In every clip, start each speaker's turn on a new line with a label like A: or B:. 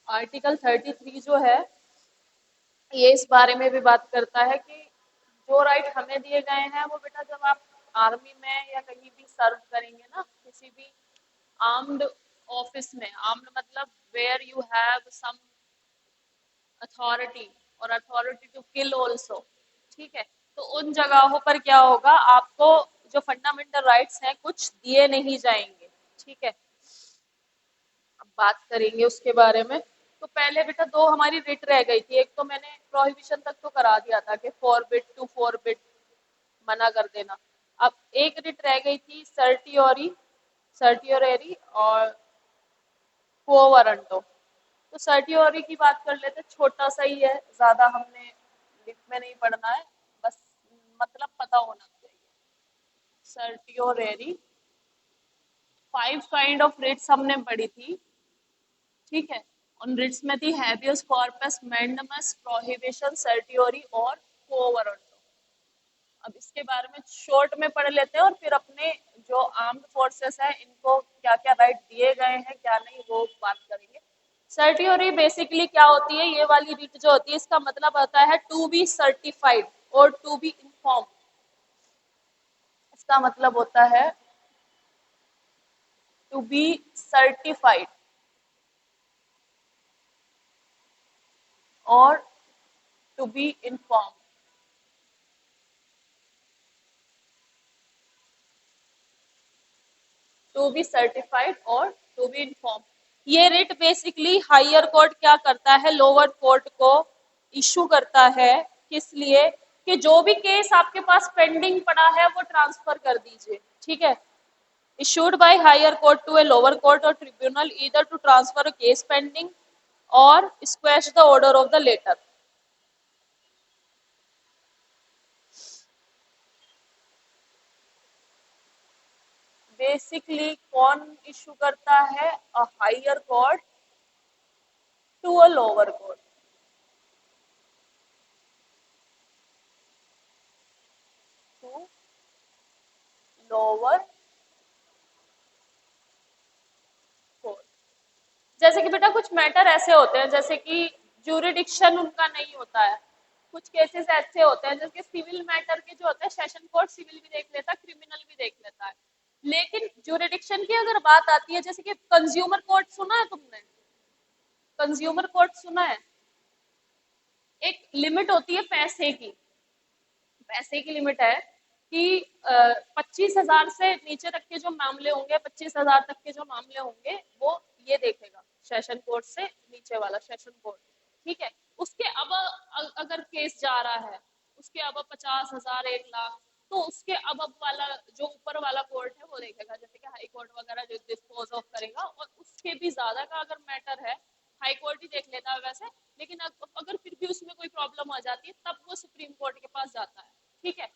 A: Article 33 जो है ये इस बारे में भी बात करता है कि जो राइट हमें दिए गए हैं वो बेटा जब आप आर्मी में या कहीं भी सर्व करेंगे ना, किसी भी आर्म्ड ऑफिस में, आर्म्ड मतलब where you have some authority और अथॉरिटी टू किल ऑल्सो, ठीक है। तो उन जगहों पर क्या होगा, आपको जो फंडामेंटल राइट्स हैं कुछ दिए नहीं जाएंगे, ठीक है। अब बात करेंगे उसके बारे में। तो पहले बेटा दो हमारी रिट रह गई थी, एक तो मैंने प्रोहिबिशन तक तो करा दिया था कि फॉरबिड टू फॉरबिड, मना कर देना। अब एक रिट रह गई थी सर्टियोरी, सर्टियोरेरी और quo warranto। तो सर्टियोरी की बात कर लेते, छोटा सा ही है, ज्यादा हमने लिख में नहीं पढ़ना है, बस मतलब पता होना चाहिए। सर्टियोरेरी 5 काइंड ऑफ रिट्स हमने पढ़ी थी, ठीक है। उन रिट्स में थी हैबियस कॉर्पस, मैंडमस, प्रोहिबिशन, सर्टियोरी और quo warranto। अब इसके बारे में शॉर्ट में पढ़ लेते हैं और फिर अपने जो आर्म्ड फोर्सेस है इनको क्या क्या राइट दिए गए हैं क्या नहीं वो बात करेंगे। सर्टियोरी बेसिकली क्या होती है, ये वाली रीट जो होती है इसका मतलब होता है टू बी सर्टिफाइड और टू बी इन्फॉर्म। इसका मतलब होता है टू बी सर्टिफाइड और to be inform. To be certified और टू बी इन्फॉर्म। ये रिट बेसिकली हायर कोर्ट क्या करता है, लोअर कोर्ट को इशू करता है, किस लिए कि जो भी केस आपके पास पेंडिंग पड़ा है वो ट्रांसफर कर दीजिए, ठीक है। Issued by higher court to a lower court or tribunal either to transfer a case pending or squash the order of the letter. Basically कौन इशू करता है, a higher court to a lower court. To lower court. जैसे कि बेटा कुछ matter ऐसे होते हैं जैसे कि ज्यूरिडिक्शन उनका नहीं होता है, कुछ केसेस ऐसे होते हैं जैसे सिविल मैटर के जो होते हैं सेशन कोर्ट सिविल भी देख लेता है, क्रिमिनल भी देख लेता है। लेकिन ज्यूरिडिक्शन की अगर बात आती है, जैसे कि कंज्यूमर कोर्ट सुना है तुमने, कंज्यूमर कोर्ट सुना है, एक लिमिट होती है पैसे की, पैसे की लिमिट है कि 25,000 से नीचे तक के जो मामले होंगे, 25,000 तक के जो मामले होंगे वो ये देखेगा सेशन कोर्ट से नीचे वाला सेशन कोर्ट, ठीक है। उसके अब अगर केस जा रहा है उसके अब 50,000 1 लाख, तो उसके अब वाला जो ऊपर वाला कोर्ट है वो देखेगा, जैसे कि हाई कोर्ट वगैरह जो डिस्पोज ऑफ करेगा। और उसके भी ज्यादा का अगर मैटर है हाई कोर्ट ही देख लेता है वैसे, लेकिन अगर फिर भी उसमें कोई प्रॉब्लम आ जाती है तब वो सुप्रीम कोर्ट के पास जाता है, ठीक है।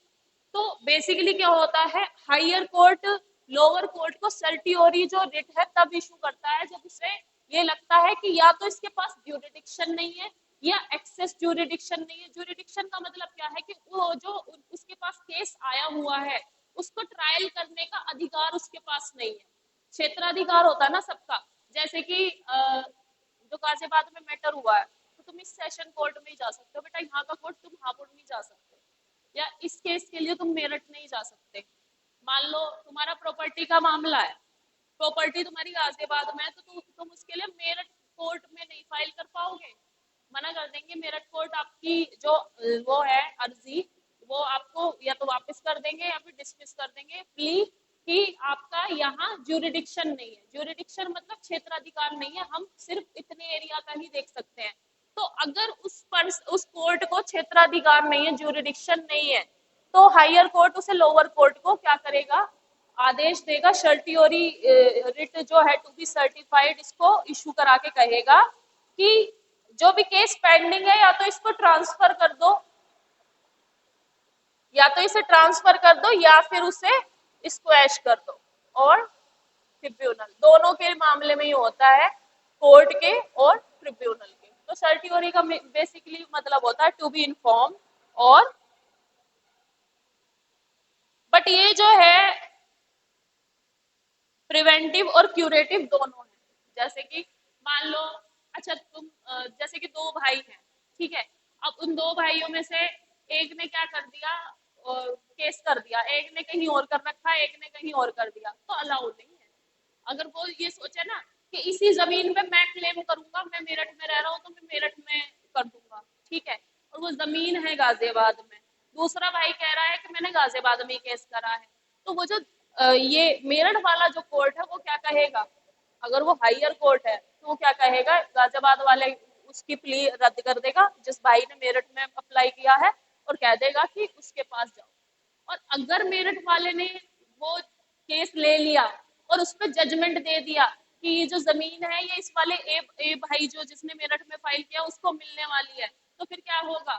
A: तो बेसिकली क्या होता है, हायर कोर्ट लोअर कोर्ट को सर्टियोरी जो रिट है तब इशू करता है जब उसे ये लगता है कि या तो इसके पास ज्यूरिडिक्शन नहीं है या एक्सेस ज्यूरिडिक्शन नहीं है। ज्यूरिडिक्शन का मतलब क्या है कि वो जो उसके पास केस आया हुआ है उसको ट्रायल करने का अधिकार उसके पास नहीं है। क्षेत्राधिकार होता है ना सबका, जैसे कि जो गाजियाबाद में मैटर हुआ है तो तुम इस सेशन कोर्ट में ही जा सकते हो बेटा, यहाँ का कोर्ट तुम हापुड़ नहीं जा सकते, या इस केस के लिए तुम मेरठ नहीं जा सकते। मान लो तुम्हारा प्रॉपर्टी का मामला है, प्रॉपर्टी तुम्हारी गाजियाबाद में है, तो तुम उसके लिए मेरठ कोर्ट में नहीं फाइल कर पाओगे, मना कर देंगे। मेरठ कोर्ट आपकी जो वो है अर्जी, वो आपको या तो वापस कर देंगे या फिर डिसमिस कर देंगे प्ली कि आपका यहाँ ज्यूरिडिक्शन नहीं है। ज्यूरिडिक्शन मतलब क्षेत्राधिकार नहीं है, हम सिर्फ इतने एरिया का ही देख सकते हैं। तो अगर उस कोर्ट को क्षेत्राधिकार नहीं है, ज्यूरिडिक्शन नहीं है, तो हायर कोर्ट उसे लोअर कोर्ट को क्या करेगा, आदेश देगा, सर्टियोरी रिट जो है टू बी सर्टिफाइड इसको इशू करा के कहेगा कि जो भी केस पेंडिंग है या तो इसको ट्रांसफर कर दो, या तो इसे ट्रांसफर कर दो या फिर उसे स्क्वैश कर दो। और ट्रिब्यूनल दोनों के मामले में ही होता है, कोर्ट के और ट्रिब्यूनल के। तो सर्टियोरी का बेसिकली मतलब होता है टू बी इन्फॉर्म। और बट ये जो है प्रिवेंटिव और क्यूरेटिव दोनों है। जैसे कि मान लो अच्छा तुम जैसे कि दो भाई हैं, ठीक है। अब उन दो भाइयों में से एक ने क्या कर दिया, केस कर दिया, एक ने कहीं और कर रखा, एक ने कहीं और कर दिया, तो अलाउ नहीं है। अगर वो ये सोचे ना कि इसी जमीन पे मैं क्लेम करूंगा, मैं मेरठ में रह रहा हूँ तो मैं मेरठ में कर दूंगा, ठीक है, और वो जमीन है गाजियाबाद में, दूसरा भाई कह रहा है कि मैंने गाजियाबाद में ही केस करा है, तो वो जो ये मेरठ वाला जो कोर्ट है वो क्या कहेगा, अगर वो हायर कोर्ट है तो वो क्या कहेगा, गाजियाबाद वाले उसकी प्ली रद्द कर देगा जिस भाई ने मेरठ में अप्लाई किया है, और कह देगा कि उसके पास जाओ। और अगर मेरठ वाले ने वो केस ले लिया और उस पर जजमेंट दे दिया कि ये जो जमीन है ये इस वाले ए भाई जो जिसने मेरठ में फाइल किया उसको मिलने वाली है, तो फिर क्या होगा,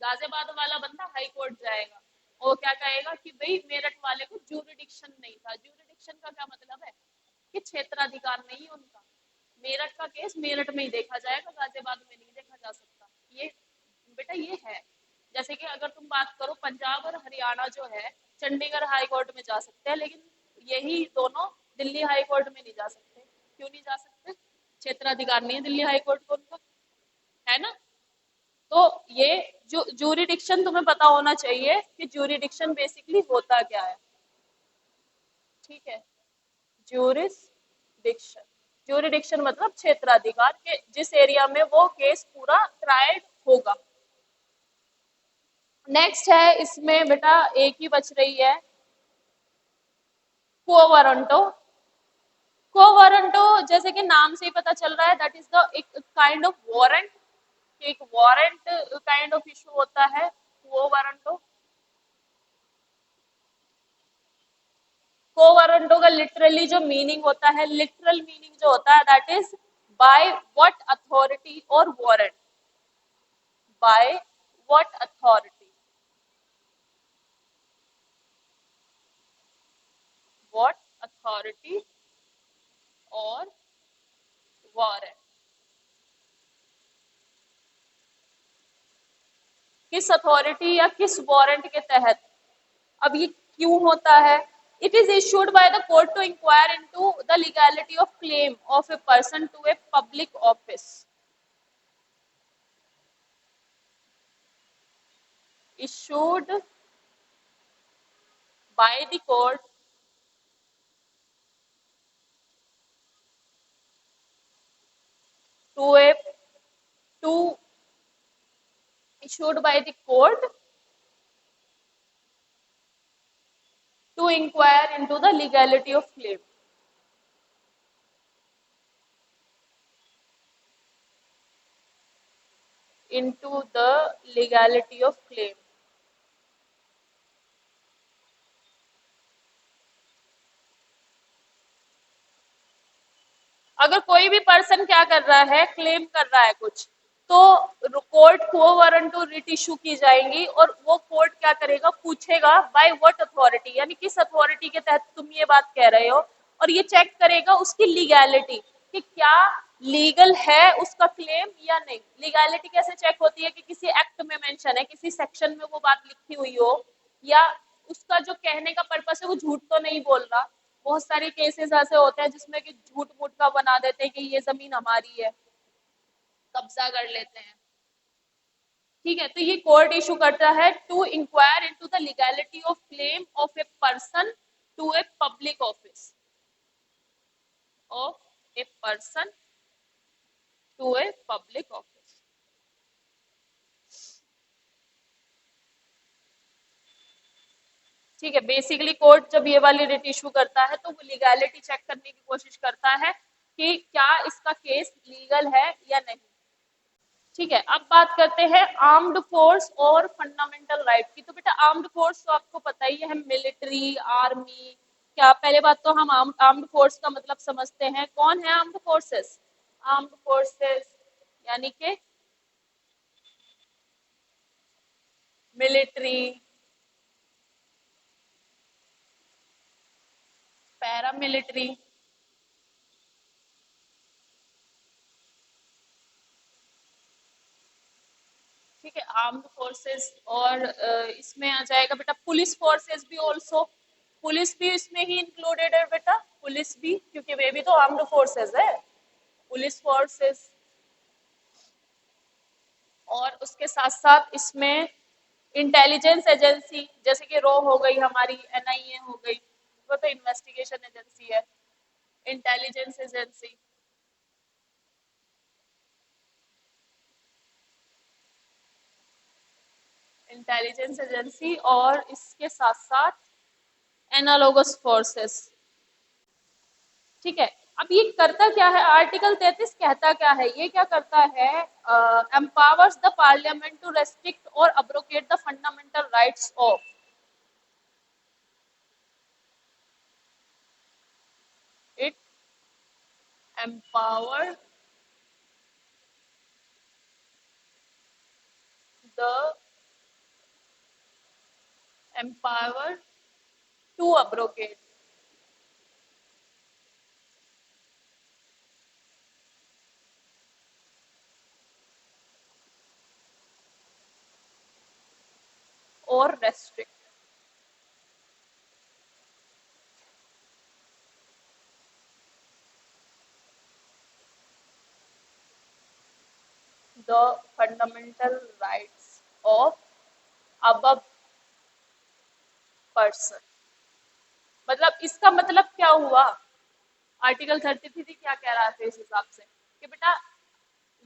A: गाजियाबाद वाला बंदा हाई कोर्ट जाएगा, वो क्या कहेगा कि भाई मेरठ वाले को ज्यूरिडिक्शन नहीं था। ज्यूरिडिक्शन का क्या मतलब है कि क्षेत्राधिकार नहीं है उनका, मेरठ का केस मेरठ में ही देखा जाएगा, गाजियाबाद में नहीं देखा जा सकता। ये बेटा ये है। जैसे कि अगर तुम बात करो पंजाब और हरियाणा जो है चंडीगढ़ हाई कोर्ट में जा सकते हैं, लेकिन यही दोनों दिल्ली हाई कोर्ट में नहीं जा सकते। क्यों नहीं जा सकते, क्षेत्राधिकार नहीं है दिल्ली हाई कोर्ट को उनका, है ना। तो ये जो जूरिडिक्शन तुम्हें पता होना चाहिए कि जूरिडिक्शन बेसिकली होता क्या है, ठीक है। जूरिसडिक्शन, जूरिडिक्शन मतलब क्षेत्राधिकार के जिस एरिया में वो केस पूरा ट्राइड होगा। नेक्स्ट है इसमें बेटा एक ही बच रही है, quo warranto। quo warranto जैसे कि नाम से ही पता चल रहा है दैट इज द एक काइंड ऑफ वारंट, एक वारंट काइंड ऑफ इशू होता है quo warranto। quo warranto का लिटरली जो मीनिंग होता है, लिटरल मीनिंग जो होता है that is by what authority or warrant, by what authority, what authority or warrant, किस अथॉरिटी या किस वारंट के तहत। अब ये क्यों होता है, it is issued by the court to inquire into the legality of claim of a person to a public office, issued by the court to a to issued by the court to inquire into the legality of claim, into the legality of claim। अगर कोई भी person क्या कर रहा है, claim कर रहा है कुछ, तो कोर्ट को वारंट टू रिट इशू की जाएंगी और वो कोर्ट क्या करेगा, पूछेगा बाय व्हाट अथॉरिटी, यानी किस अथॉरिटी के तहत तुम ये बात कह रहे हो, और ये चेक करेगा उसकी लीगैलिटी कि क्या लीगल है उसका क्लेम या नहीं। लीगैलिटी कैसे चेक होती है कि किसी एक्ट में मेंशन है, किसी सेक्शन में वो बात लिखी हुई हो, या उसका जो कहने का पर्पस है वो झूठ तो नहीं बोल रहा। बहुत सारे केसेस ऐसे होते हैं जिसमें कि झूठ मूठ का बना देते हैं कि ये जमीन हमारी है, कब्जा कर लेते हैं, ठीक है। तो ये कोर्ट इशू करता है to inquire into the legality of claim of a person to a public office, of a person to a public office. ठीक है, बेसिकली कोर्ट जब ये वाली रिट इशू करता है तो वो लीगैलिटी चेक करने की कोशिश करता है कि क्या इसका केस लीगल है या नहीं। ठीक है, अब बात करते हैं आर्म्ड फोर्स और फंडामेंटल राइट की। तो बेटा आर्म्ड फोर्स तो आपको पता ही है, मिलिट्री, आर्मी। क्या पहले बात तो हम आर्म्ड फोर्स का मतलब समझते हैं, कौन है आर्म्ड फोर्सेस। आर्म्ड फोर्सेस यानी कि मिलिट्री, पैरामिलिट्री, ठीक है, आर्म्ड फोर्सेस। और इसमें आ जाएगा बेटा पुलिस फोर्सेस भी ऑल्सो, पुलिस भी इसमें ही इंक्लूडेड है बेटा, पुलिस भी, क्योंकि वे भी तो आर्म्ड फोर्सेस है, पुलिस फोर्सेस। और उसके साथ साथ इसमें इंटेलिजेंस एजेंसी, जैसे कि रॉ हो गई हमारी, एनआईए हो गई, वो तो इन्वेस्टिगेशन एजेंसी है। इंटेलिजेंस एजेंसी, इंटेलिजेंस एजेंसी और इसके साथ साथ एनालोगस फोर्सेस। ठीक है। अब ये करता क्या है, आर्टिकल 33 कहता क्या है, ये क्या करता है, empowers the parliament to restrict और abrogate the fundamental rights of, it empower the empower to abrogate, और restrict the fundamental rights of above person. मतलब इसका मतलब क्या हुआ, आर्टिकल 33 क्या कह रहा था इस हिसाब से कि बेटा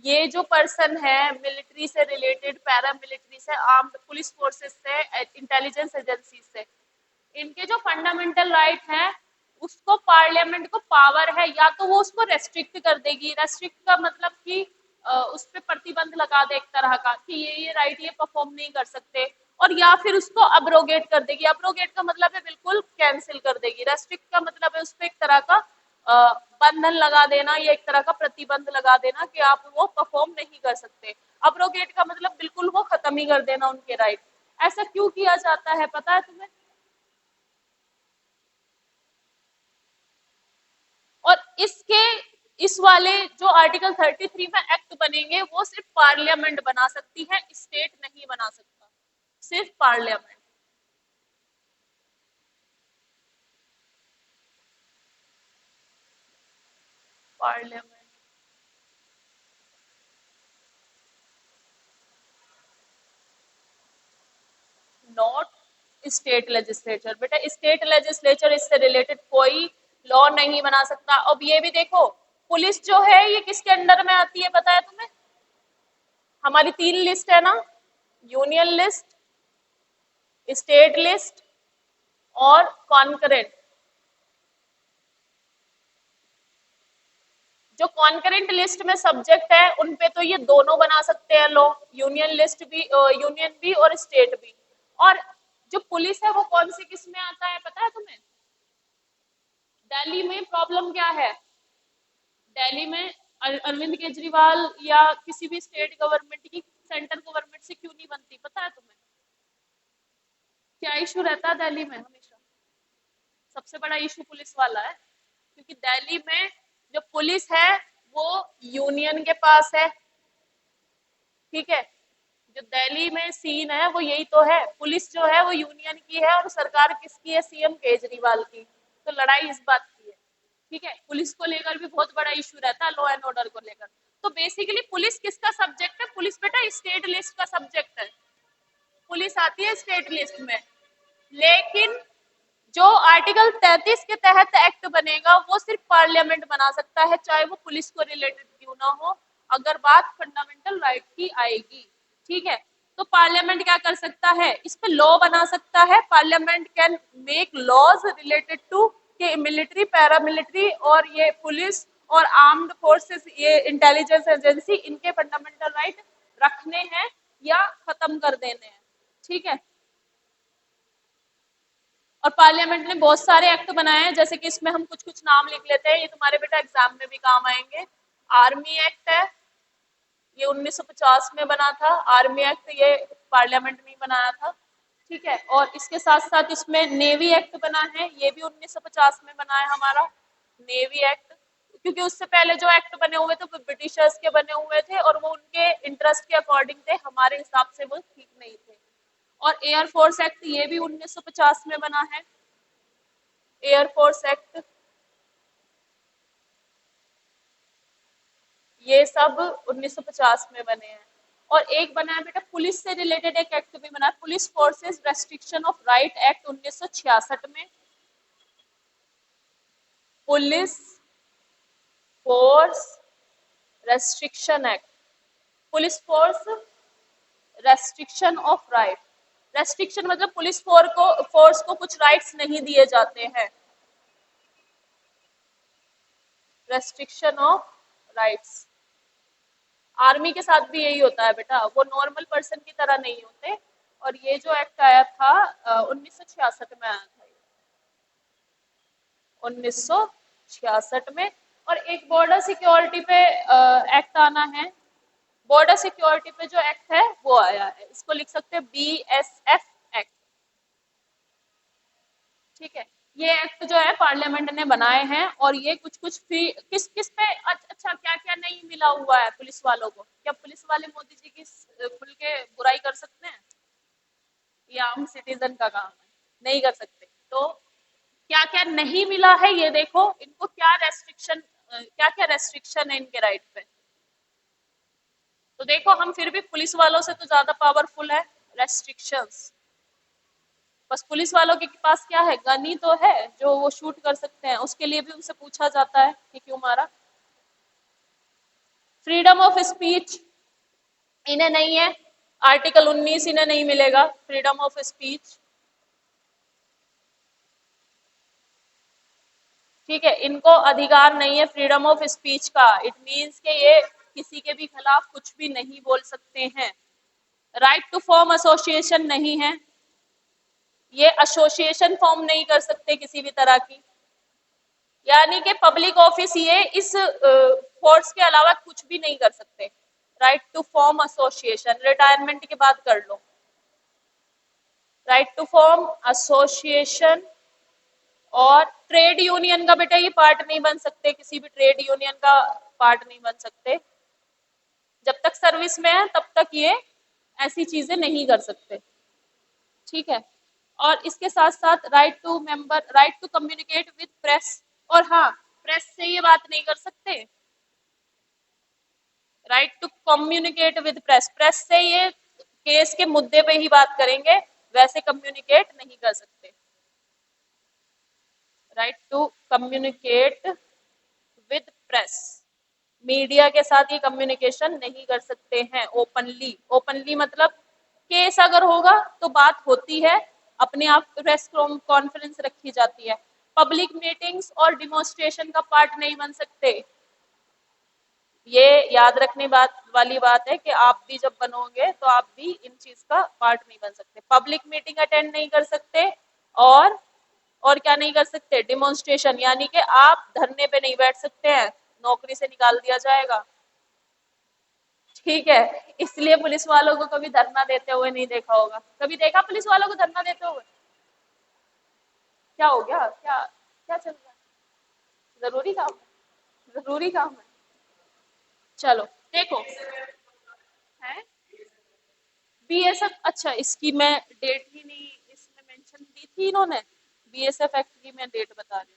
A: ये जो पर्सन है मिलिट्री से रिलेटेड, पैरा मिलिट्री से, आर्म्ड पुलिस फोर्सेस से, इंटेलिजेंस एजेंसी से, इनके जो फंडामेंटल राइट हैं उसको पार्लियामेंट को पावर है या तो वो उसको रेस्ट्रिक्ट कर देगी। रेस्ट्रिक्ट का मतलब कि उस पर प्रतिबंध लगा दे एक तरह का कि ये राइट ये परफॉर्म नहीं कर सकते, और या फिर उसको अब्रोगेट कर देगी। अब्रोगेट का मतलब है बिल्कुल कैंसिल कर देगी। रेस्ट्रिक्ट का मतलब है उस पर एक तरह का बंधन लगा देना या एक तरह का प्रतिबंध लगा देना कि आप वो परफॉर्म नहीं कर सकते। अब्रोगेट का मतलब बिल्कुल वो खत्म ही कर देना उनके राइट। ऐसा क्यों किया जाता है पता है तुम्हें? और इसके इस वाले जो आर्टिकल 33 में एक्ट बनेंगे वो सिर्फ पार्लियामेंट बना सकती है, स्टेट नहीं बना सकता, सिर्फ parliament. Parliament not state legislature. बेटा स्टेट लेजिस्लेचर इससे रिलेटेड कोई लॉ नहीं बना सकता। अब ये भी देखो, पुलिस जो है ये किसके अंडर में आती है पता है तुम्हें? हमारी 3 लिस्ट है ना, यूनियन लिस्ट, स्टेट लिस्ट और कॉन्करेंट। जो कॉन्करेंट लिस्ट में सब्जेक्ट है उन पे तो ये दोनों बना सकते हैं लॉ, यूनियन लिस्ट भी, यूनियन भी और स्टेट भी। और जो पुलिस है वो कौन सी किस में आता है पता है तुम्हें? दिल्ली में प्रॉब्लम क्या है, दिल्ली में अरविंद केजरीवाल या किसी भी स्टेट गवर्नमेंट की सेंट्रल गवर्नमेंट से क्यों नहीं बनती पता है तुम्हें? क्या इशू रहता है दिल्ली में हमेशा? सबसे बड़ा इशू पुलिस वाला है, क्योंकि दिल्ली में जो पुलिस है वो यूनियन के पास है। ठीक है, जो दिल्ली में सीन है वो यही तो है, पुलिस जो है वो यूनियन की है और सरकार किसकी है, सीएम केजरीवाल की। तो लड़ाई इस बात की है। ठीक है, पुलिस को लेकर भी बहुत बड़ा इशू रहता है, लॉ एंड ऑर्डर को लेकर। तो बेसिकली पुलिस किसका सब्जेक्ट है? पुलिस बेटा स्टेट लिस्ट का सब्जेक्ट है, पुलिस आती है स्टेट लिस्ट में। लेकिन जो आर्टिकल 33 के तहत एक्ट बनेगा वो सिर्फ पार्लियामेंट बना सकता है, चाहे वो पुलिस को रिलेटेड क्यों ना हो, अगर बात फंडामेंटल राइट की आएगी। ठीक है, तो पार्लियामेंट क्या कर सकता है, इस पे लॉ बना सकता है। Parliament can make laws related to के मिलिट्री, पैरामिलिट्री और ये पुलिस और आर्म्ड फोर्सेस, ये इंटेलिजेंस एजेंसी, इनके फंडामेंटल राइट रखने हैं या खत्म कर देने हैं। ठीक है, और पार्लियामेंट ने बहुत सारे एक्ट बनाए हैं, जैसे कि इसमें हम कुछ कुछ नाम लिख लेते हैं, ये तुम्हारे बेटा एग्जाम में भी काम आएंगे। आर्मी एक्ट है, ये 1950 में बना था। आर्मी एक्ट ये पार्लियामेंट ने बनाया था। ठीक है, और इसके साथ साथ इसमें नेवी एक्ट बना है, ये भी 1950 में बना है हमारा नेवी एक्ट। क्योंकि उससे पहले जो एक्ट बने हुए थे वो ब्रिटिशर्स के बने हुए थे और वो उनके इंटरेस्ट के अकॉर्डिंग थे, हमारे हिसाब से वो ठीक नहीं थे। और एयरफोर्स एक्ट ये भी 1950 में बना है, एयरफोर्स एक्ट, ये सब 1950 में बने हैं। और एक बना है बेटा पुलिस से रिलेटेड एक एक्ट भी बना है, police forces restriction of right act 1966 में, police force restriction act, police force restriction of right, restriction मतलब पुलिस फोर्स को कुछ राइट्स नहीं दिए जाते हैं, रेस्ट्रिक्शन ऑफ राइट्स। आर्मी के साथ भी यही होता है बेटा, वो नॉर्मल पर्सन की तरह नहीं होते। और ये जो एक्ट आया था 1966 में आया था, 1966 में। और एक बॉर्डर सिक्योरिटी पे एक्ट आना है, बॉर्डर सिक्योरिटी पे जो एक्ट है वो आया है, इसको लिख सकते हैं BSF एक्ट। ठीक है, ये एक्ट जो है पार्लियामेंट ने बनाए हैं और ये कुछ कुछ फ्री किस किस पे अच्छा क्या क्या नहीं मिला हुआ है पुलिस वालों को, क्या पुलिस वाले मोदी जी की खुल के बुराई कर सकते हैं? ये आम सिटीजन का काम है, नहीं कर सकते। तो क्या क्या नहीं मिला है ये देखो, इनको क्या रेस्ट्रिक्शन, क्या क्या रेस्ट्रिक्शन है इनके राइट पे। तो देखो हम फिर भी पुलिस वालों से तो ज्यादा पावरफुल है, रेस्ट्रिक्शंस। बस पुलिस वालों के पास क्या है, गन ही तो है जो वो शूट कर सकते हैं, उसके लिए भी उनसे पूछा जाता है कि क्यों मारा। फ्रीडम ऑफ स्पीच इन्हें नहीं है, आर्टिकल 19 इन्हें नहीं मिलेगा फ्रीडम ऑफ स्पीच। ठीक है, इनको अधिकार नहीं है फ्रीडम ऑफ स्पीच का, इट मीन्स के ये किसी के भी खिलाफ कुछ भी नहीं बोल सकते हैं। राइट टू फॉर्म एसोसिएशन नहीं है, ये एसोसिएशन फॉर्म नहीं कर सकते किसी भी तरह की, यानी कि पब्लिक ऑफिस ये इस फोर्स के अलावा कुछ भी नहीं कर सकते। Right to form association retirement के बाद कर लो, राइट टू फॉर्म एसोसिएशन। और ट्रेड यूनियन का बेटा ये पार्ट नहीं बन सकते, किसी भी ट्रेड यूनियन का पार्ट नहीं बन सकते, जब तक सर्विस में है तब तक ये ऐसी चीजें नहीं कर सकते। ठीक है, और इसके साथ साथ right to member, right to communicate with press, और हाँ प्रेस से ये बात नहीं कर सकते, right to communicate with press, press से ये केस के मुद्दे पे ही बात करेंगे, वैसे कम्युनिकेट नहीं कर सकते। Right to communicate with press, media के साथ ये कम्युनिकेशन नहीं कर सकते हैं ओपनली, ओपनली मतलब केस अगर होगा तो बात होती है, अपने आप प्रेस कॉन्फ्रेंस रखी जाती है, पब्लिक मीटिंग्स और डिमोन्स्ट्रेशन का पार्ट नहीं बन सकते। ये याद रखने वाली बात है कि आप भी जब बनोगे तो आप भी इन चीज का पार्ट नहीं बन सकते, पब्लिक मीटिंग अटेंड नहीं कर सकते, और क्या नहीं कर सकते, डिमोन्स्ट्रेशन यानी कि आप धरने पे नहीं बैठ सकते हैं, नौकरी से निकाल दिया जाएगा। ठीक है, इसलिए पुलिस वालों को कभी धरना देते हुए नहीं देखा होगा, कभी देखा पुलिस वालों को धरना देते हुए? क्या हो गया, क्या क्या चल रहा है? जरूरी काम है, जरूरी काम है। चलो देखो, है BSF, अच्छा इसकी मैं डेट ही नहीं इसमें मेंशन दी थी इन्होंने, BSF एक्ट की मैं डेट बता रही हूँ।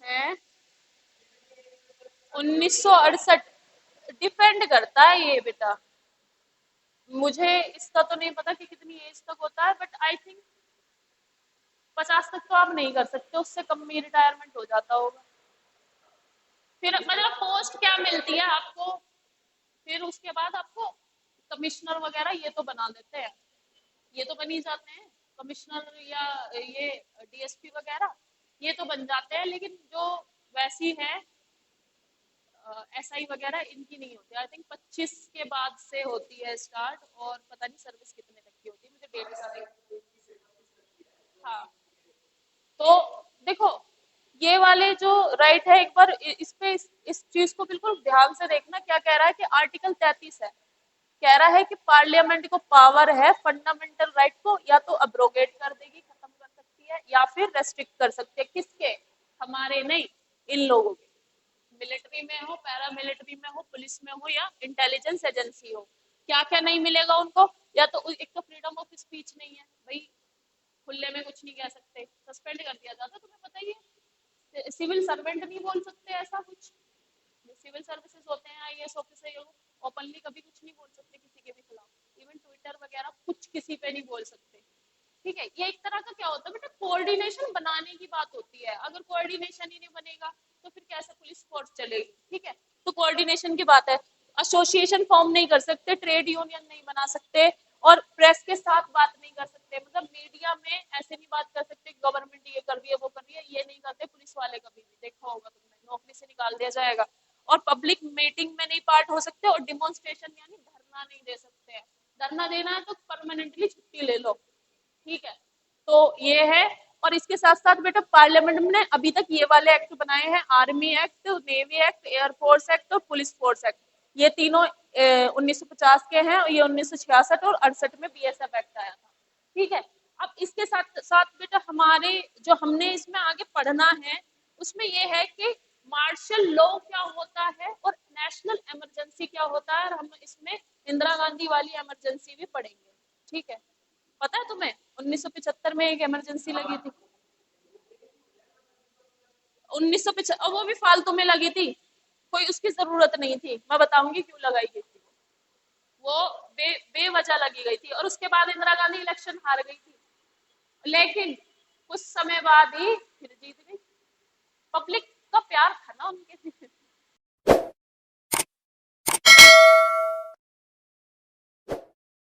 A: है 1968, डिपेंड करता है ये बेटा, मुझे इसका तो नहीं पता कि कितनी एज तक होता है, बट आई थिंक 50 तक तो आप नहीं कर सकते, उससे कम में रिटायरमेंट हो जाता होगा। फिर मतलब पोस्ट क्या मिलती है आपको, फिर उसके बाद आपको कमिश्नर वगैरह ये तो बना देते हैं, ये तो बन ही जाते हैं कमिश्नर, या ये DSP वगैरह ये तो बन जाते हैं, लेकिन जो वैसी है SI वगैरह इनकी नहीं होती, आई थिंक 25 के बाद से होती है स्टार्ट, और पता नहीं सर्विस कितने तक की होती है, मुझे डेट का नहीं। हाँ, तो देखो ये वाले जो राइट है, एक बार इस पे इस चीज को बिल्कुल ध्यान से देखना, क्या कह रहा है कि आर्टिकल 33 है, कह रहा है कि पार्लियामेंट को पावर है फंडामेंटल राइट को या तो अब्रोगेट कर देगी, खत्म कर सकती है, या फिर रेस्ट्रिक्ट कर सकती है, किसके, हमारे नहीं, इन लोगों के, मिलिट्री में हो, पैरा मिलिट्री में हो, पुलिस में हो, या इंटेलिजेंस एजेंसी हो। क्या क्या नहीं मिलेगा उनको, या तो एक तो फ्रीडम ऑफ स्पीच नहीं है भाई, कुछ किसी पे नहीं बोल सकते। ठीक है, ये एक तरह का क्या होता है बेटा, कोऑर्डिनेशन बनाने की बात होती है। अगर कोऑर्डिनेशन ही नहीं बनेगा तो फिर कैसे पुलिस फोर्स चलेगी। ठीक है, तो कोऑर्डिनेशन की बात है। एसोसिएशन फॉर्म नहीं कर सकते, ट्रेड यूनियन नहीं बना सकते, और प्रेस के साथ बात नहीं कर सकते, मतलब मीडिया में ऐसे नहीं बात कर सकते गवर्नमेंट ये कर रही है वो कर रही है, ये नहीं करते पुलिस वाले। कभी भी देखा होगा तुमने, नौकरी से निकाल दिया जाएगा। और पब्लिक मीटिंग में नहीं पार्ट हो सकते, और डिमॉन्स्ट्रेशन यानी धरना नहीं दे सकते हैं। धरना देना है तो परमानेंटली छुट्टी ले लो। ठीक है, तो ये है। और इसके साथ साथ बेटा पार्लियामेंट ने अभी तक ये वाले एक्ट बनाए हैं, army act, navy act, air force act और पुलिस फोर्स एक्ट। ये तीनों 1950 के हैं, और ये 1966 और 68 में बीएसएफ एक्ट आया था। ठीक है, अब इसके साथ साथ बेटा हमारे जो हमने इसमें आगे पढ़ना है उसमें ये है कि मार्शल लॉ क्या होता है और नेशनल इमरजेंसी क्या होता है, और हम इसमें इंदिरा गांधी वाली इमरजेंसी भी पढ़ेंगे। ठीक है, पता है तुम्हें 1975 में एक इमरजेंसी लगी थी। 1975 वो भी फालतू में लगी थी, कोई उसकी जरूरत नहीं थी। मैं बताऊंगी क्यों लगाई गई थी। वो बेवजह लगी गई थी, और उसके बाद इंदिरा गांधी इलेक्शन हार गई थी, लेकिन कुछ समय बाद ही फिर जीत गई। पब्लिक का प्यार था ना उनके